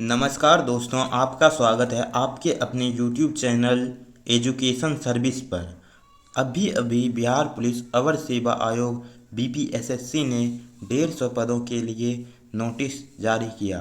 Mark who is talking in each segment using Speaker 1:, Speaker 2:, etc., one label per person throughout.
Speaker 1: नमस्कार दोस्तों, आपका स्वागत है आपके अपने YouTube चैनल एजुकेशन सर्विस पर। अभी अभी बिहार पुलिस अवर सेवा आयोग BPSSC ने 150 पदों के लिए नोटिस जारी किया।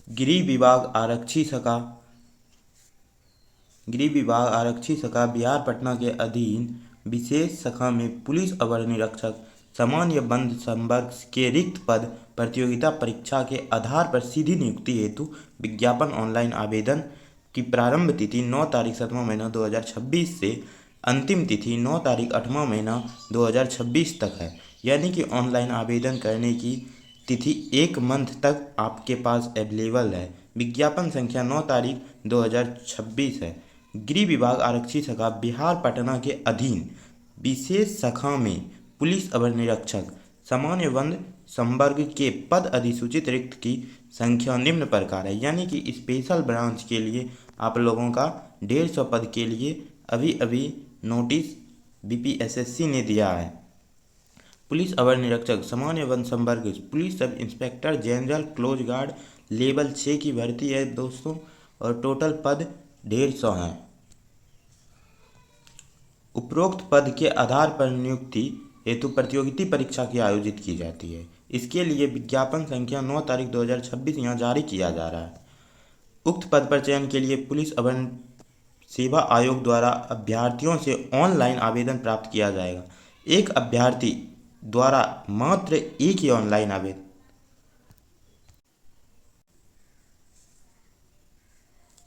Speaker 1: गृह विभाग आरक्षी शाखा बिहार पटना के अधीन विशेष शाखा में पुलिस अवर निरीक्षक सामान्य बंद संवर्ग के रिक्त पद प्रतियोगिता परीक्षा के आधार पर सीधी नियुक्ति हेतु विज्ञापन ऑनलाइन आवेदन की प्रारंभ तिथि 9 तारीख 7वां महीना 2026 से अंतिम तिथि 9 तारीख 8वां महीना 2026 तक है। यानी कि ऑनलाइन आवेदन करने की तिथि 1 मंथ तक आपके पास अवेलेबल है। विज्ञापन संख्या 9 तारीख 2026 है। गृह विभाग आरक्षी शाखा बिहार पटना के अधीन विशेष शाखा में पुलिस अवर निरीक्षक सामान्य वन संवर्ग के पद अधिसूचित रिक्त की संख्या निम्न प्रकार है। यानी कि स्पेशल ब्रांच के लिए आप लोगों का 150 पद के लिए अभी अभी नोटिस BPSSC ने दिया है। पुलिस अवर निरीक्षक सामान्य वन संवर्ग police sub inspector general close guard level 6 की भर्ती है दोस्तों, और टोटल पद 150 हैं। उपरोक्त पद के आधार पर नियुक्ति हेतु प्रतियोगिता परीक्षा की आयोजित की जाती है। इसके लिए विज्ञापन संख्या 9 तारीख 2026 यहाँ जारी किया जा रहा है। उक्त पद पर चयन के लिए पुलिस अवर सेवा आयोग द्वारा अभ्यर्थियों से ऑनलाइन आवेदन प्राप्त किया जाएगा। एक अभ्यर्थी द्वारा मात्र एक ही ऑनलाइन आवेदन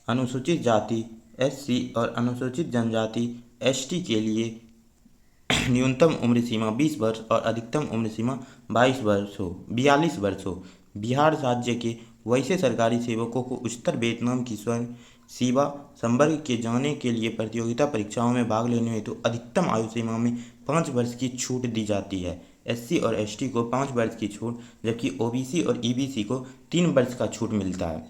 Speaker 1: अनुसूचित जाति SC और अनुसूचित जनजाति ST के लिए न्यूनतम उम्र सीमा 20 वर्ष और अधिकतम उम्र सीमा 42 वर्ष हो। बिहार राज्य के वैसे सरकारी सेवकों को उच्चतर वेतन की स्वयं सेवा संवर्ग के जाने के लिए प्रतियोगिता परीक्षाओं में भाग लेने हेतु अधिकतम आयु सीमा में 5 वर्ष की छूट दी जाती है। SC और ST को 5 वर्ष की छूट, जबकि OBC और EBC को 3 वर्ष का छूट मिलता है।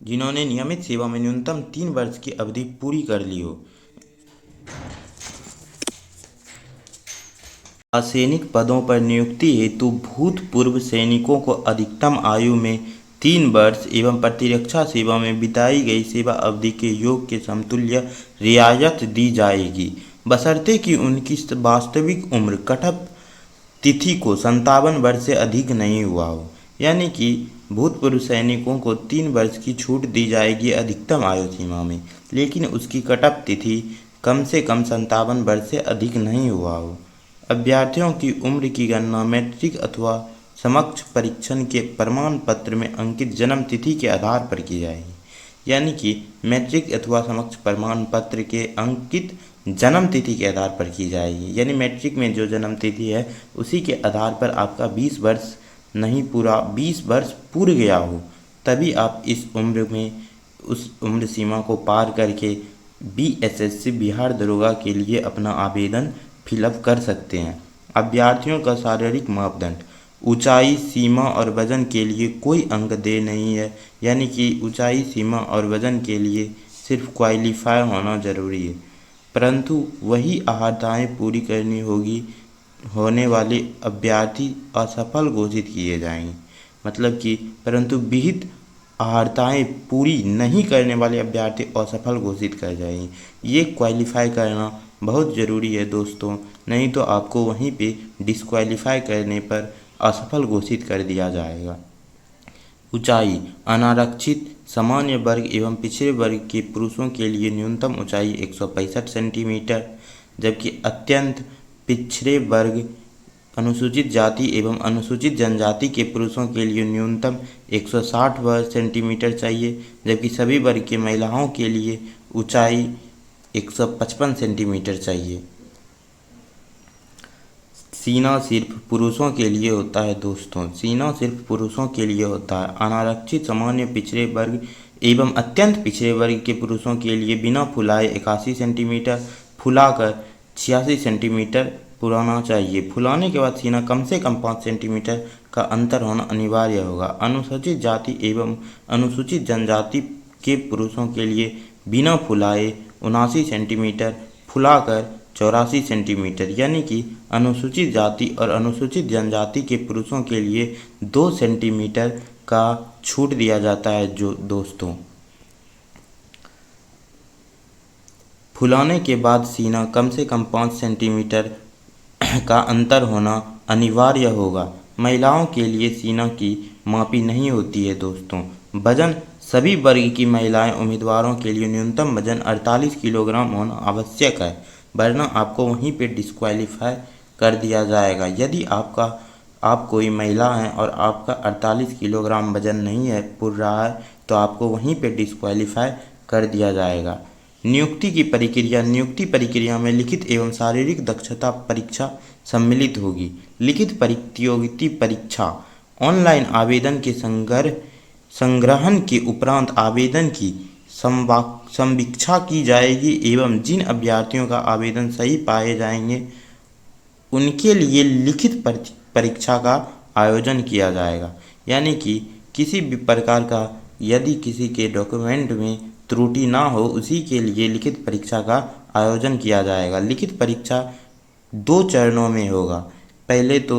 Speaker 1: जिन्होंने नियमित सेवा में न्यूनतम 3 वर्ष की अवधि पूरी कर ली हो। असैनिक पदों पर नियुक्ति हेतु भूतपूर्व सैनिकों को अधिकतम आयु में 3 वर्ष एवं प्रतिरक्षा सेवा में बिताई गई सेवा अवधि के योग के समतुल्य रियायत दी जाएगी, बशर्ते कि उनकी वास्तविक उम्र कटअप तिथि को 57 वर्ष से अधिक नहीं हुआ हो। यानी कि भूतपूर्व सैनिकों को 3 वर्ष की छूट दी जाएगी अधिकतम आयु सीमा में, लेकिन उसकी कटअप तिथि कम से कम 57 वर्ष से अधिक नहीं हुआ हो। अभ्यर्थियों की उम्र की गणना मैट्रिक अथवा समकक्ष परीक्षण के प्रमाण पत्र में अंकित जन्म तिथि के आधार पर की जाएगी। यानी कि मैट्रिक अथवा समकक्ष प्रमाण पत्र के अंकित जन्म तिथि के आधार पर की जाएगी। यानी मैट्रिक में जो जन्म तिथि है उसी के आधार पर आपका 20 वर्ष नहीं पूरा 20 वर्ष पूरा गया हो, तभी आप इस उम्र में उस उम्र सीमा को पार करके BSSC बिहार दरोगा के लिए अपना आवेदन फिलअप कर सकते हैं। अभ्यर्थियों का शारीरिक मापदंड ऊंचाई सीमा और वजन के लिए कोई अंक दे नहीं है। यानी कि ऊंचाई सीमा और वजन के लिए सिर्फ क्वालिफाई होना जरूरी है, परंतु वही अहर्ताएँ पूरी करनी होगी होने वाले अभ्यर्थी असफल घोषित किए जाएंगे। मतलब कि परंतु विहित अहर्ताएँ पूरी नहीं करने वाले अभ्यर्थी असफल घोषित कर जाएंगे। ये क्वालिफाई करना बहुत ज़रूरी है दोस्तों, नहीं तो आपको वहीं पे डिस्क्वालीफाई करने पर असफल घोषित कर दिया जाएगा। ऊंचाई अनारक्षित सामान्य वर्ग एवं पिछड़े वर्ग के पुरुषों के लिए न्यूनतम ऊंचाई 165 सेंटीमीटर, जबकि अत्यंत पिछड़े वर्ग अनुसूचित जाति एवं अनुसूचित जनजाति के पुरुषों के लिए न्यूनतम 160 सेंटीमीटर चाहिए, जबकि सभी वर्ग के महिलाओं के लिए ऊंचाई 155 सेंटीमीटर चाहिए। सीना सिर्फ पुरुषों के लिए होता है दोस्तों, सीना सिर्फ पुरुषों के लिए होता है। अनारक्षित सामान्य पिछड़े वर्ग एवं अत्यंत पिछड़े वर्ग के पुरुषों के लिए बिना फुलाए 81 सेंटीमीटर, फुलाकर 86 सेंटीमीटर पुराना चाहिए। फुलाने के बाद सीना कम से कम 5 सेंटीमीटर का अंतर होना अनिवार्य होगा। अनुसूचित जाति एवं अनुसूचित जनजाति के पुरुषों के लिए बिना फुलाए 79 सेंटीमीटर, फुलाकर 84 सेंटीमीटर, यानी कि अनुसूचित जाति और अनुसूचित जनजाति के पुरुषों के लिए 2 सेंटीमीटर का छूट दिया जाता है। जो दोस्तों, फुलाने के बाद सीना कम से कम 5 सेंटीमीटर का अंतर होना अनिवार्य होगा। महिलाओं के लिए सीना की मापी नहीं होती है दोस्तों। वजन सभी वर्ग की महिलाएं उम्मीदवारों के लिए न्यूनतम वजन 48 किलोग्राम होना आवश्यक है, वरना आपको वहीं पे डिस्क्वालीफाई कर दिया जाएगा। यदि आप कोई महिला हैं और आपका 48 किलोग्राम वजन नहीं है पुर रहा है तो आपको वहीं पे डिस्क्वालीफाई कर दिया जाएगा। नियुक्ति प्रक्रिया में लिखित एवं शारीरिक दक्षता परीक्षा सम्मिलित होगी। लिखित प्रतियोगिता परीक्षा ऑनलाइन आवेदन के संग्रहण के उपरांत आवेदन की संवीक्षा की जाएगी एवं जिन अभ्यर्थियों का आवेदन सही पाए जाएंगे उनके लिए लिखित परीक्षा का आयोजन किया जाएगा। यानी कि किसी भी प्रकार का यदि किसी के डॉक्यूमेंट में त्रुटि ना हो, उसी के लिए लिखित परीक्षा का आयोजन किया जाएगा। लिखित परीक्षा 2 चरणों में होगा। पहले तो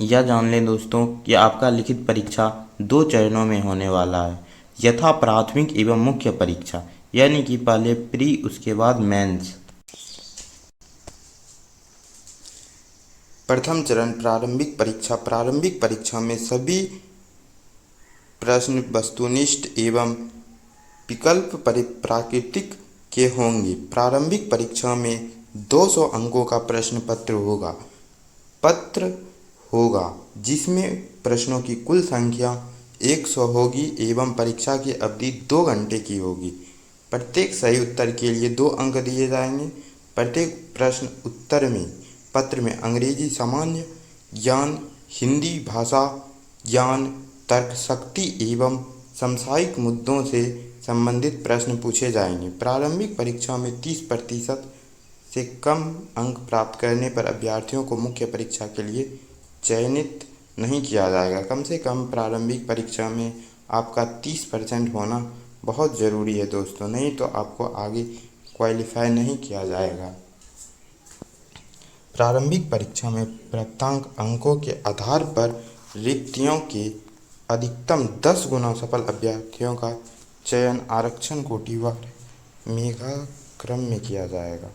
Speaker 1: यह जान लें दोस्तों कि आपका लिखित परीक्षा 2 चरणों में होने वाला है, यथा प्राथमिक एवं मुख्य परीक्षा, यानी कि पहले प्री उसके बाद मेंस। प्रथम चरण प्रारंभिक परीक्षा। प्रारंभिक परीक्षा में सभी प्रश्न वस्तुनिष्ठ एवं विकल्प प्राकृतिक के होंगे। प्रारंभिक परीक्षा में 200 अंकों का प्रश्न पत्र होगा जिसमें प्रश्नों की कुल संख्या 100 होगी एवं परीक्षा की अवधि 2 घंटे की होगी। प्रत्येक सही उत्तर के लिए 2 अंक दिए जाएंगे। प्रत्येक प्रश्न उत्तर में पत्र में अंग्रेजी सामान्य ज्ञान, हिंदी भाषा ज्ञान, तर्कशक्ति एवं समसामयिक मुद्दों से संबंधित प्रश्न पूछे जाएंगे। प्रारंभिक परीक्षा में 30% से कम अंक प्राप्त करने पर अभ्यर्थियों को मुख्य परीक्षा के लिए चयनित नहीं किया जाएगा। कम से कम प्रारंभिक परीक्षा में आपका 30% होना बहुत ज़रूरी है दोस्तों, नहीं तो आपको आगे क्वालिफाई नहीं किया जाएगा। प्रारंभिक परीक्षा में प्राप्तांक अंकों के आधार पर रिक्तियों के अधिकतम 10 गुना सफल अभ्यर्थियों का चयन आरक्षण कोटिवार मेधाक्रम में किया जाएगा।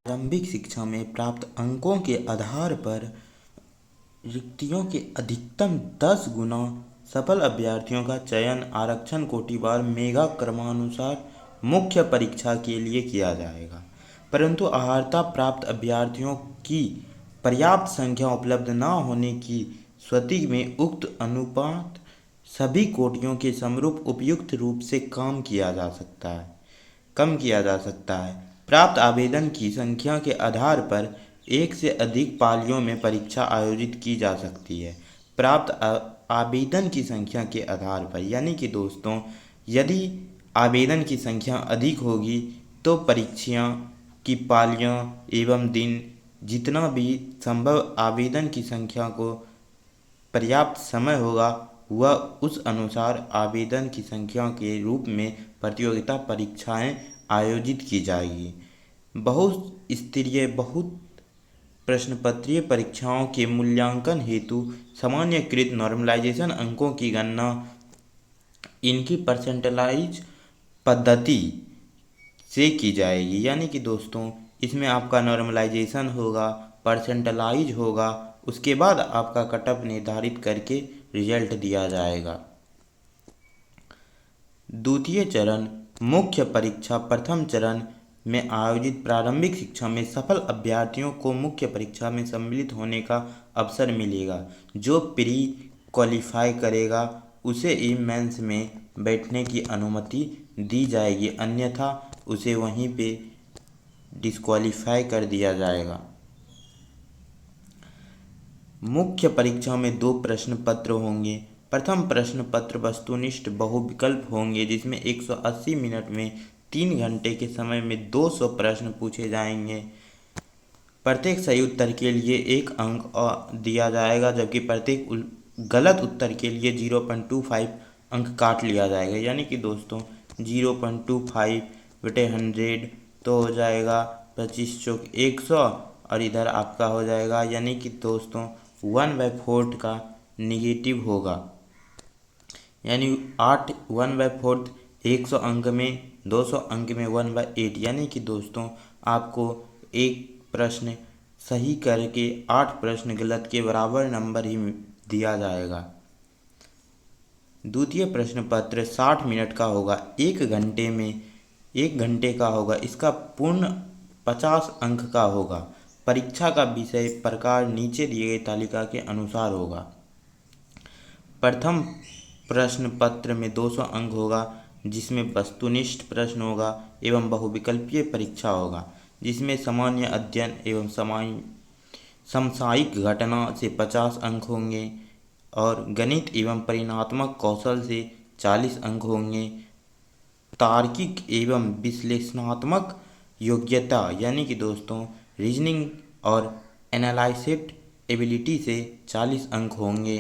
Speaker 1: प्रारंभिक शिक्षा में प्राप्त अंकों के आधार पर रिक्तियों के अधिकतम 10 गुना सफल अभ्यर्थियों का चयन आरक्षण कोटिवार मेगा क्रमानुसार मुख्य परीक्षा के लिए किया जाएगा। परंतु अर्हता प्राप्त अभ्यर्थियों की पर्याप्त संख्या उपलब्ध न होने की स्थिति में उक्त अनुपात सभी कोटियों के समरूप उपयुक्त रूप से कम किया जा सकता है। प्राप्त आवेदन की संख्या के आधार पर एक से अधिक पालियों में परीक्षा आयोजित की जा सकती है। प्राप्त आवेदन की संख्या के आधार पर, यानी कि दोस्तों यदि आवेदन की संख्या अधिक होगी तो परीक्षा की पालियां एवं दिन जितना भी संभव आवेदन की संख्या को पर्याप्त समय होगा वह उस अनुसार आवेदन की संख्या के रूप में प्रतियोगिता परीक्षाएं आयोजित की जाएगी। बहुस्तरीय बहुत प्रश्नपत्रीय परीक्षाओं के मूल्यांकन हेतु सामान्यकृत नॉर्मलाइजेशन अंकों की गणना इनकी परसेंटेज पद्धति से की जाएगी। यानी कि दोस्तों इसमें आपका नॉर्मलाइजेशन होगा, परसेंटेज होगा, उसके बाद आपका कट ऑफ निर्धारित करके रिजल्ट दिया जाएगा। द्वितीय चरण मुख्य परीक्षा। प्रथम चरण में आयोजित प्रारंभिक शिक्षा में सफल अभ्यर्थियों को मुख्य परीक्षा में सम्मिलित होने का अवसर मिलेगा। जो प्री क्वालिफाई करेगा उसे ई मेंस में बैठने की अनुमति दी जाएगी, अन्यथा उसे वहीं पे डिस्क्वालीफाई कर दिया जाएगा। मुख्य परीक्षा में 2 प्रश्न पत्र होंगे। प्रथम प्रश्न पत्र वस्तुनिष्ठ बहुविकल्प होंगे जिसमें 180 मिनट में 3 घंटे के समय में 200 प्रश्न पूछे जाएंगे। प्रत्येक सही उत्तर के लिए 1 अंक दिया जाएगा, जबकि प्रत्येक गलत उत्तर के लिए 0.25 अंक काट लिया जाएगा। यानी कि दोस्तों 0.25 बटे 100 तो हो जाएगा 25 चौक 100 और इधर आपका हो जाएगा, यानी कि दोस्तों 1/4 का निगेटिव होगा, यानी 8 1/4 100 अंक में, 200 अंक में 1/8, यानी कि दोस्तों आपको एक प्रश्न सही करके 8 प्रश्न गलत के बराबर नंबर ही दिया जाएगा। द्वितीय प्रश्न पत्र 60 मिनट का होगा, 1 घंटे का होगा, इसका पूर्ण 50 अंक का होगा। परीक्षा का विषय प्रकार नीचे दिए गए तालिका के अनुसार होगा। प्रथम प्रश्न पत्र में 200 अंक होगा, जिसमें वस्तुनिष्ठ प्रश्न होगा एवं बहुविकल्पीय परीक्षा होगा, जिसमें सामान्य अध्ययन एवं समसामयिक घटना से 50 अंक होंगे और गणित एवं परिमाणात्मक कौशल से 40 अंक होंगे। तार्किक एवं विश्लेषणात्मक योग्यता यानी कि दोस्तों रीजनिंग और एनालाइसिस एबिलिटी से 40 अंक होंगे।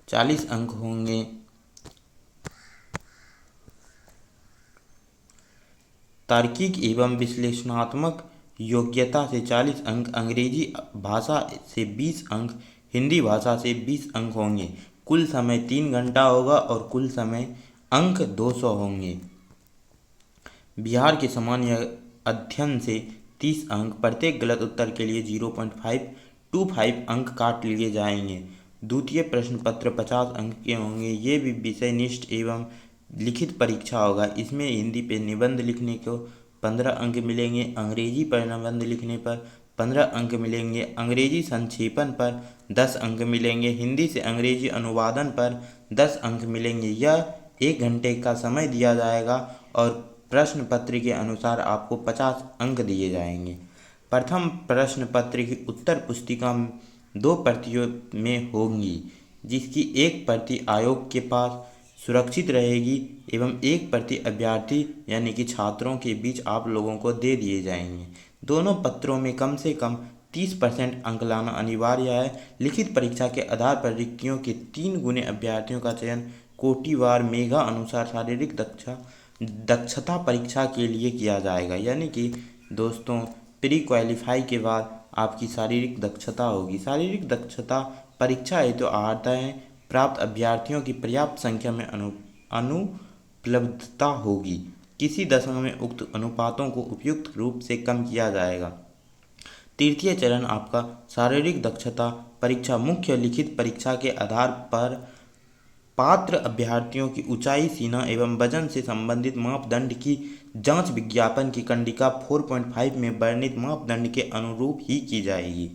Speaker 1: 40 अंक होंगे। तार्किक एवं विश्लेषणात्मक योग्यता से 40 अंक, अंग्रेजी भाषा से 20 अंक, हिंदी भाषा से 20 अंक होंगे। कुल समय 3 घंटा होगा और कुल समय अंक 200 होंगे। बिहार के सामान्य अध्ययन से 30 अंक, प्रत्येक गलत उत्तर के लिए 0.525 अंक काट लिए जाएंगे। द्वितीय प्रश्न पत्र 50 अंक के होंगे, ये भी विषय निष्ठ एवं लिखित परीक्षा होगा। इसमें हिंदी पे निबंध लिखने को 15 अंक मिलेंगे, अंग्रेजी पर निबंध लिखने पर 15 अंक मिलेंगे, अंग्रेजी संक्षेपण पर 10 अंक मिलेंगे, हिंदी से अंग्रेजी अनुवादन पर 10 अंक मिलेंगे। यह 1 घंटे का समय दिया जाएगा और प्रश्न पत्र के अनुसार आपको 50 अंक दिए जाएंगे। प्रथम प्रश्न पत्र की उत्तर पुस्तिका 2 प्रतियों में होंगी, जिसकी एक प्रति आयोग के पास सुरक्षित रहेगी एवं एक प्रति अभ्यर्थी यानी कि छात्रों के बीच आप लोगों को दे दिए जाएंगे। दोनों पत्रों में कम से कम 30% अंक लाना अनिवार्य है। लिखित परीक्षा के आधार पर रिक्तियों के 3 गुने अभ्यर्थियों का चयन कोटिवार मेगा अनुसार शारीरिक दक्षता परीक्षा के लिए किया जाएगा, यानी कि दोस्तों प्री क्वालिफाई के बाद आपकी शारीरिक दक्षता होगी। शारीरिक दक्षता परीक्षा हेतु आर्ताएँ प्राप्त अभ्यर्थियों की पर्याप्त संख्या में अनुपलब्धता होगी। किसी दशा में उक्त अनुपातों को उपयुक्त रूप से कम किया जाएगा। तृतीय चरण आपका शारीरिक दक्षता परीक्षा मुख्य लिखित परीक्षा के आधार पर पात्र अभ्यर्थियों की ऊंचाई, सीना एवं वजन से संबंधित मापदंड की जांच विज्ञापन की कंडिका 4.5 में वर्णित मापदंड के अनुरूप ही की जाएगी।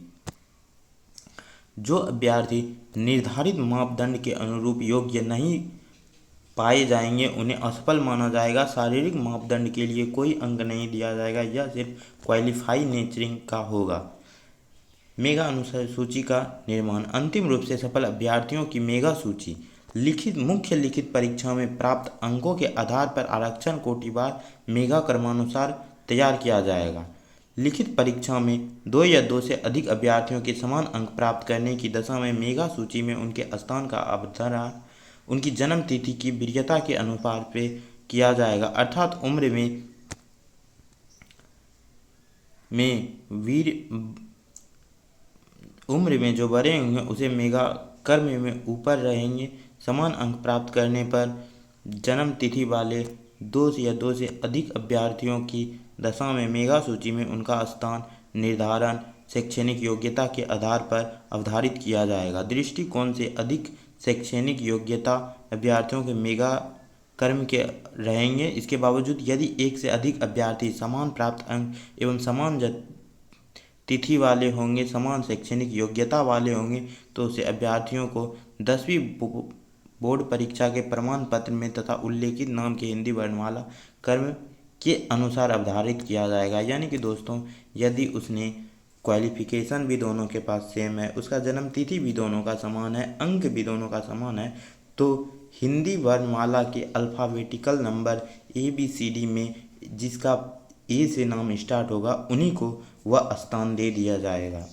Speaker 1: जो अभ्यर्थी निर्धारित मापदंड के अनुरूप योग्य नहीं पाए जाएंगे उन्हें असफल माना जाएगा। शारीरिक मापदंड के लिए कोई अंक नहीं दिया जाएगा, यह सिर्फ क्वालिफाई नेचरिंग का होगा। मेगा अनुसार सूची का निर्माण। अंतिम रूप से सफल अभ्यर्थियों की मेगा सूची मुख्य लिखित परीक्षाओं में प्राप्त अंकों के आधार पर आरक्षण कोटिवार मेगा क्रमानुसार तैयार किया जाएगा। लिखित परीक्षा में 2 या 2 से अधिक अभ्यर्थियों के समान अंक प्राप्त करने की दशा में मेगा सूची में उनके स्थान का अवतरण उनकी जन्म तिथि की वरीयता के अनुसार पे किया जाएगा, अर्थात उम्र में जो बड़े होंगे उसे मेगा कर्म में ऊपर रहेंगे। समान अंक प्राप्त करने पर जन्म तिथि वाले 2 या 2 से अधिक अभ्यर्थियों की दशा में मेगा सूची में उनका स्थान निर्धारण शैक्षणिक योग्यता के आधार पर अवधारित किया जाएगा। दृष्टिकोण से अधिक शैक्षणिक योग्यता अभ्यर्थियों के मेगा कर्म के रहेंगे। इसके बावजूद यदि 1 से अधिक अभ्यर्थी समान प्राप्त अंक एवं समान तिथि वाले होंगे, समान शैक्षणिक योग्यता वाले होंगे, तो उसे अभ्यर्थियों को 10वीं बोर्ड परीक्षा के प्रमाण पत्र में तथा उल्लेखित नाम के हिंदी वर्णमाला क्रम के अनुसार अवधारित किया जाएगा। यानी कि दोस्तों यदि उसने क्वालिफिकेशन भी दोनों के पास सेम है, उसका जन्म तिथि भी दोनों का समान है, अंक भी दोनों का समान है, तो हिंदी वर्णमाला के अल्फ़ाबेटिकल नंबर ABCD में जिसका ए से नाम स्टार्ट होगा उन्हीं को वह स्थान दे दिया जाएगा।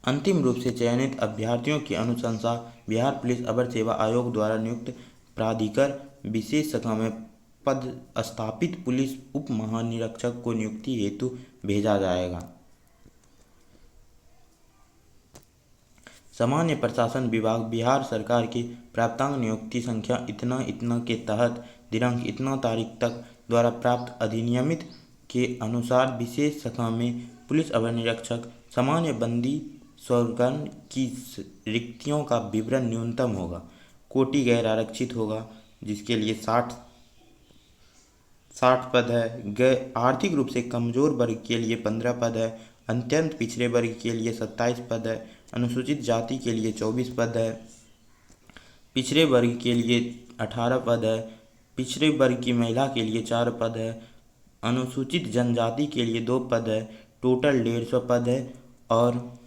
Speaker 1: अंतिम रूप से चयनित अभ्यर्थियों की अनुशंसा बिहार पुलिस अवर सेवा आयोग द्वारा नियुक्त प्राधिकार विशेष शाखा में पद स्थापित पुलिस उप महानिरीक्षक को नियुक्ति हेतु भेजा जाएगा। सामान्य प्रशासन विभाग बिहार सरकार की प्राप्तांक नियुक्ति संख्या इतना इतना के तहत दिनांक इतना तारीख तक द्वारा प्राप्त अधिनियमित के अनुसार विशेष शाखा में पुलिस अवर निरीक्षक सामान्य बंदी स्वर्गन की रिक्तियों का विवरण न्यूनतम होगा। कोटि गैर आरक्षित होगा जिसके लिए 60 पद है। गैर आर्थिक रूप से कमजोर वर्ग के लिए 15 पद है। अत्यंत पिछड़े वर्ग के लिए 27 पद है। अनुसूचित जाति के लिए 24 पद है। पिछड़े वर्ग के लिए 18 पद है। पिछड़े वर्ग की महिला के लिए 4 पद है। अनुसूचित जनजाति के लिए 2 पद है। टोटल 150 पद है। और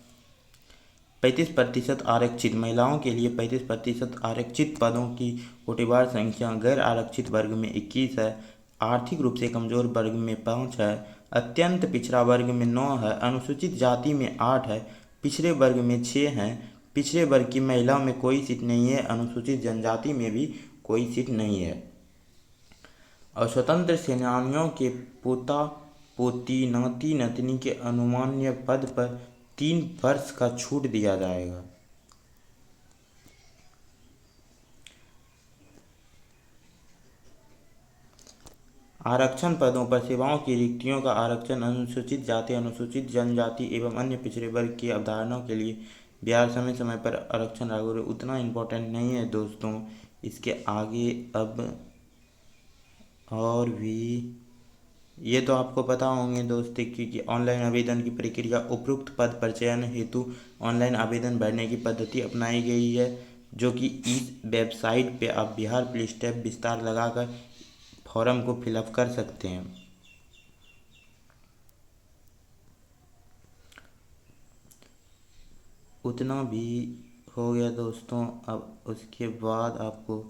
Speaker 1: 35% आरक्षित महिलाओं के लिए 35% आरक्षित पदों की कोटिवार संख्या गैर आरक्षित वर्ग में 21 है। आर्थिक रूप से कमजोर वर्ग में 5 है। अत्यंत पिछड़ा वर्ग में 9 है। अनुसूचित जाति में 8 है। पिछड़े वर्ग में 6 हैं। पिछड़े वर्ग की महिला में कोई सीट नहीं है। अनुसूचित जनजाति में भी कोई सीट नहीं है। और स्वतंत्र सेनानियों के पोता पोती नाती नतनी के अनुमान्य पद पर 3 वर्ष का छूट दिया जाएगा। आरक्षण पदों पर सेवाओं की रिक्तियों का आरक्षण अनुसूचित जाति अनुसूचित जनजाति एवं अन्य पिछड़े वर्ग की अवधारणाओं के लिए बिहार समय समय पर आरक्षण लागू है। उतना इम्पोर्टेंट नहीं है दोस्तों। इसके आगे अब और भी ये तो आपको पता होंगे दोस्तों कि ऑनलाइन आवेदन की प्रक्रिया उपरोक्त पद पर चयन हेतु ऑनलाइन आवेदन भरने की पद्धति अपनाई गई है, जो कि इस वेबसाइट पे आप बिहार पुलिस टैब विस्तार लगाकर फॉर्म को फिलअप कर सकते हैं। उतना भी हो गया दोस्तों। अब उसके बाद आपको